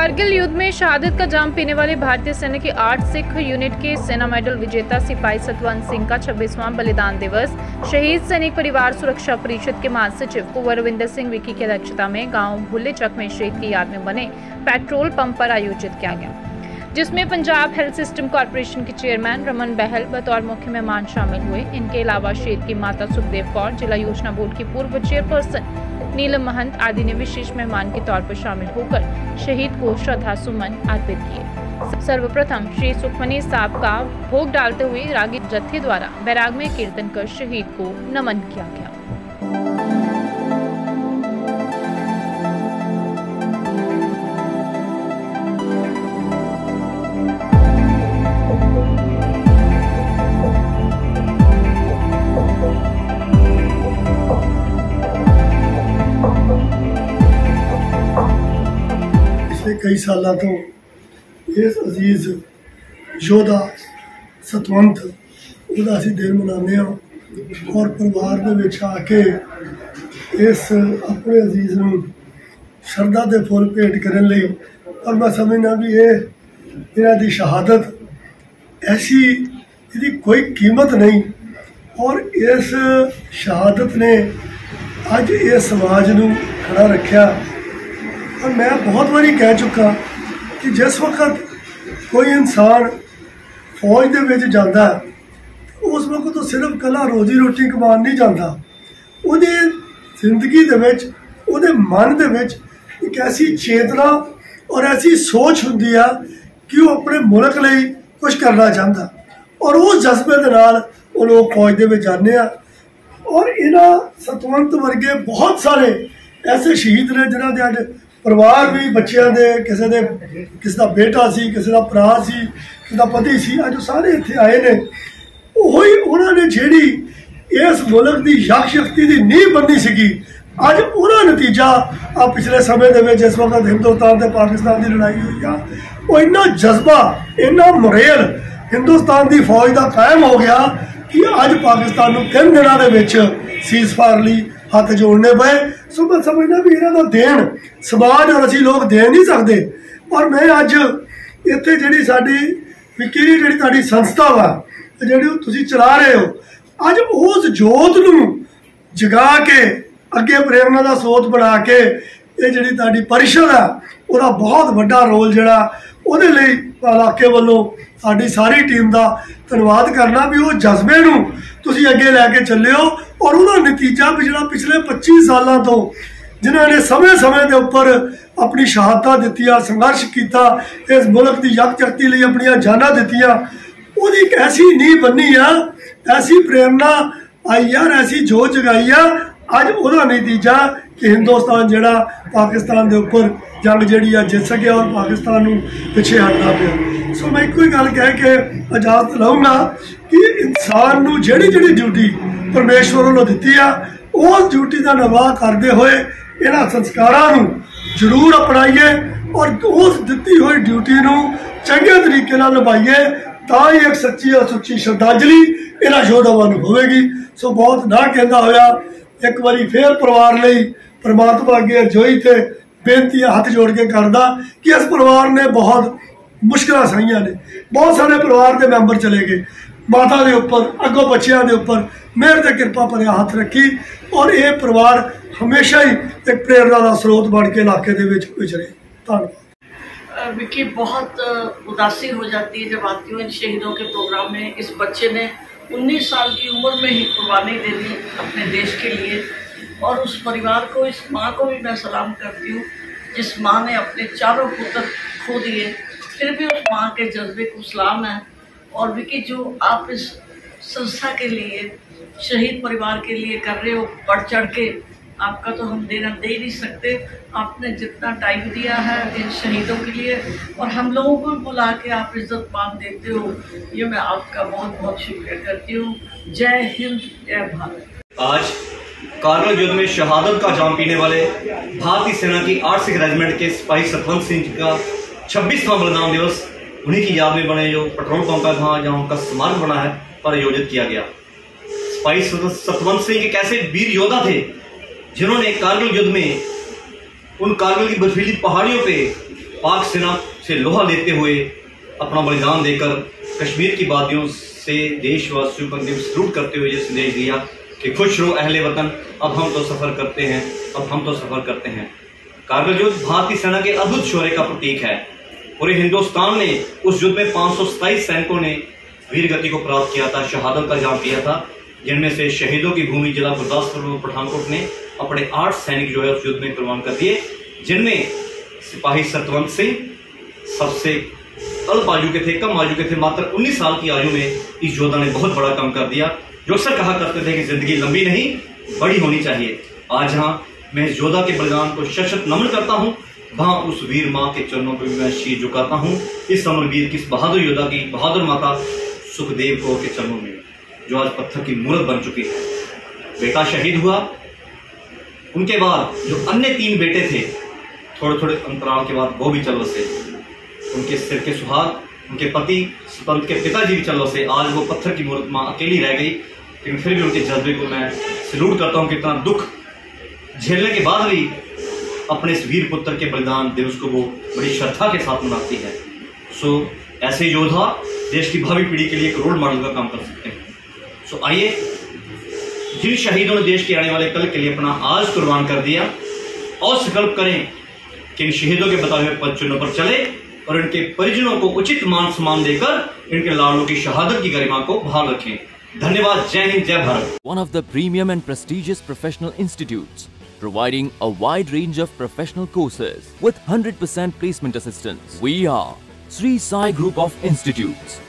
कारगिल युद्ध में शहादत का जाम पीने वाले भारतीय सेना के 8 सिख यूनिट के सेना मेडल विजेता सिपाही सतवंत सिंह का 26वां बलिदान दिवस शहीद सैनिक परिवार सुरक्षा परिषद के महासचिव कुंवर रविंदर सिंह विकी की अध्यक्षता में गांव भुल्ले चक में शहीद की याद में बने पेट्रोल पंप पर आयोजित किया गया, जिसमें पंजाब हेल्थ सिस्टम कॉर्पोरेशन के चेयरमैन रमन बहल बतौर मुख्य मेहमान शामिल हुए। इनके अलावा शहीद की माता सुखदेव कौर, जिला योजना बोर्ड की पूर्व चेयरपर्सन नीलम महंत आदि ने विशेष मेहमान के तौर पर शामिल होकर शहीद को श्रद्धा सुमन अर्पित किए। सर्वप्रथम श्री सुखमनी साहब का भोग डालते हुए रागी जत्थे द्वारा बैराग में कीर्तन कर शहीद को नमन किया गया। कई साल तो इस अजीज योधा सतवंत असी दिन मनाने और परिवार के आके इस अपने अजीज नूं शरधा के फुल भेंट करने लई, और मैं समझना भी ये इन्हां दी शहादत ऐसी इसकी कोई कीमत नहीं, और इस शहादत ने अज इस समाज नूं खड़ा रखा। और मैं बहुत बारी कह चुका कि जिस वक्त कोई इंसान फौज दे विच जाता है उस वक्त तो सिर्फ कला रोजी रोटी कमान नहीं जाता, उहदी जिंदगी दे विच उहदे मन दे विच एक ऐसी चेतना और ऐसी सोच हुंदी है कि वो अपने मुल्क लई कुछ करना चाहता, और उस जज्बे दे नाल वो लोग फौज दे विच जाते हैं। और इन्हां सतवंत वर्गे बहुत सारे ऐसे शहीद ने जिन्हां दे अज परिवार भी बच्चों के किसी का बेटा सी, किसी का भरा सी, किसी का पति सी, अज सारे इत्थे आए ने। वही उन्होंने जिहड़ी इस मुल्क की यक शक्ति की नींह बनी सी, अज उहदा नतीजा आ पिछले समय दे विच जिस वक्त हिंदुस्तान ते पाकिस्तान की लड़ाई हुई आ, वो इन्ना जज्बा इन्ना मुरेल हिंदुस्तान की फौज का कायम हो गया कि अज पाकिस्तान नूं 3 दिनों के विच सीज़ फायर लई हाथ जोड़ने पे। सो मैं समझना भी इन्हों का देन समाज और असी लोग दे नहीं सकते। और मैं अज इत्थे जिहड़ी साडी विकी दी जिहड़ी तुहाडी संस्था वा जिहड़ी तुसीं चला रहे हो, अज उस जोत नूं जगा के अगे प्रेरणा का स्रोत बना के ये जिहड़ी तुहाडी परिषद है उहदा बहुत वड्डा रोल जिहड़ा उहदे लई इलाके वालों साडी सारी टीम का धन्नवाद करना भी वो जज्बे नूं तुसीं अगे लैके चले हो। और उहदा नतीजा भी जिहड़ा पिछले 25 सालों तो जिन्होंने समय समय के उपर अपनी शहादत दित्तियां, संघर्ष किया, इस मुल्क की यक शक्ति लई अपनियां जानां दित्तियां, उहदी एक ऐसी नींह बनी आ, ऐसी प्रेरणा आई यार, ऐसी जोत जगाई आ। अज उहदा नतीजा कि हिंदुस्तान जिहड़ा पाकिस्तान के उपर जंग जिहड़ी आ जित सकिया और पाकिस्तान नूं पिछे हटना पिया। सो मैं एक ही गल कह के इजाजत लऊंगा कि इंसान नूं जिहड़ी जिहड़ी ड्यूटी परमेश्वर वालों दित्ती आ, उस ड्यूटी का निवाह करते हुए इन्हां संस्कारां नूं जरूर अपनाइए और उस दित्ती हुई ड्यूटी नूं चंगे तरीके नाल निभाइए, तां ही एक सच्ची और सुच्ची श्रद्धांजलि इन्हां योद्धावां नूं होवेगी। सो बहुत ना कहंदा होया एक बारी फिर परिवार लई परमात्मा अगे अरजोई ते बेनतियां हाथ जोड़ के करदा कि इस परिवार ने बहुत मुश्किल सहियां ने, बहुत सारे परिवार के मैंबर चले गए, माता के उपर अगों बच्चों के उपर मेहर ते कृपा भरिया हाथ रखी, और ये परिवार हमेशा ही एक प्रेरणा का स्रोत बन के इलाके के विचरे। धन्यवाद। विकी, बहुत उदासी हो जाती है जब आती हूँ इन शहीदों के प्रोग्राम में। इस बच्चे ने 19 साल की उम्र में ही कुर्बानी दे दी अपने देश के लिए, और उस परिवार को, इस माँ को भी मैं सलाम करती हूँ जिस माँ ने अपने चारों पुत्र खो दिए, फिर भी उस माँ के जज्बे को सलाम है। और विकी, जो आप इस संस्था के लिए, शहीद परिवार के लिए कर रहे हो, बढ़ चढ़ के, आपका तो हम देना दे नहीं सकते। आपने जितना टाइम दिया है इन शहीदों के लिए और हम लोगों को बुला के आप इज्जत मान देते हो, ये मैं आपका बहुत बहुत शुक्रिया करती हूँ। जय हिंद, जय भारत। आज कारगिल युद्ध में शहादत का जाम पीने वाले भारतीय सेना की 8 सिख रेजिमेंट के सिपाही सतवंत सिंह का 26वां बलिदान दिवस उन्हीं की याद में बने जो पेट्रोल पंप का जहाँ उनका स्मारक बना है पर आयोजित किया गया। सिपाही सतवंत सिंह एक ऐसे वीर योद्धा थे जिन्होंने कारगिल युद्ध में उन कारगिल की बर्फीली पहाड़ियों पे पाक सेना से लोहा लेते हुए अपना बलिदान देकर कश्मीर की वादियों से देशवासियों को अंतिम सलूट करते हुए ये संदेश दिया कि खुश रहो अहले वतन, अब हम तो सफर करते हैं, अब हम तो सफर करते हैं। कारगिल युद्ध भारतीय सेना के अद्भुत शौर्य का प्रतीक है। पूरे हिंदुस्तान ने उस युद्ध में 527 सैनिकों ने वीर गति को प्राप्त किया था, शहादत का जाम पिया था, जिनमें से शहीदों की भूमि जिला गुरदासपुर में पठानकोट ने अपने 8 सैनिक जो है उस युद्ध में कुर्बान कर दिए, जिनमें सिपाही सतवंत सिंह सबसे अल्प आयु के थे, कम आयु के थे। मात्र 19 साल की आयु में इस योद्धा ने बहुत बड़ा काम कर दिया। जो अक्सर कहा करते थे कि जिंदगी लंबी नहीं बड़ी होनी चाहिए। आज जहां मैं इस योद्धा के बलिदान को शत नमन करता हूं, वहां उस वीर मां के चरणों पर मैं शीर झुकाता हूं, इस अमरवीर की, इस बहादुर योद्धा की, बहादुर माता सुखदेव कौर के चरणों में, जो आज पत्थर की मूर्त बन चुकी है। बेटा शहीद हुआ, उनके बाद जो अन्य 3 बेटे थे, थोड़े थोड़े अंतराल के बाद वो भी चल बसे। उनके सिर के सुहाग, उनके पति स्वतंत्र के पिताजी भी चल बसे। आज वो पत्थर की मूर्त मां अकेली रह गई, लेकिन फिर भी उनके जज्बे को मैं सैल्यूट करता हूं कि इतना दुख झेलने के बाद भी अपने इस वीर पुत्र के बलिदान दिवस को वो बड़ी श्रद्धा के साथ मनाती है। सो ऐसे योद्धा देश की भावी पीढ़ी के लिए एक रोल मॉडल का काम कर सकते हैं। सो आइए, जिन शहीदों ने देश के आने वाले कल के लिए अपना आज कुर्बान कर दिया, और संकल्प करें कि इन शहीदों के बताए हुए पद चिन्हों पर चले और इनके परिजनों को उचित मान सम्मान देकर इनके लाड़ों की शहादत की गरिमा को बहाल रखें। धन्यवाद। जय हिंद, जय Bharat. One of the premium and prestigious professional institutes, providing a wide range of professional courses with 100% placement assistance. We are Sri Sai Group of Institutes.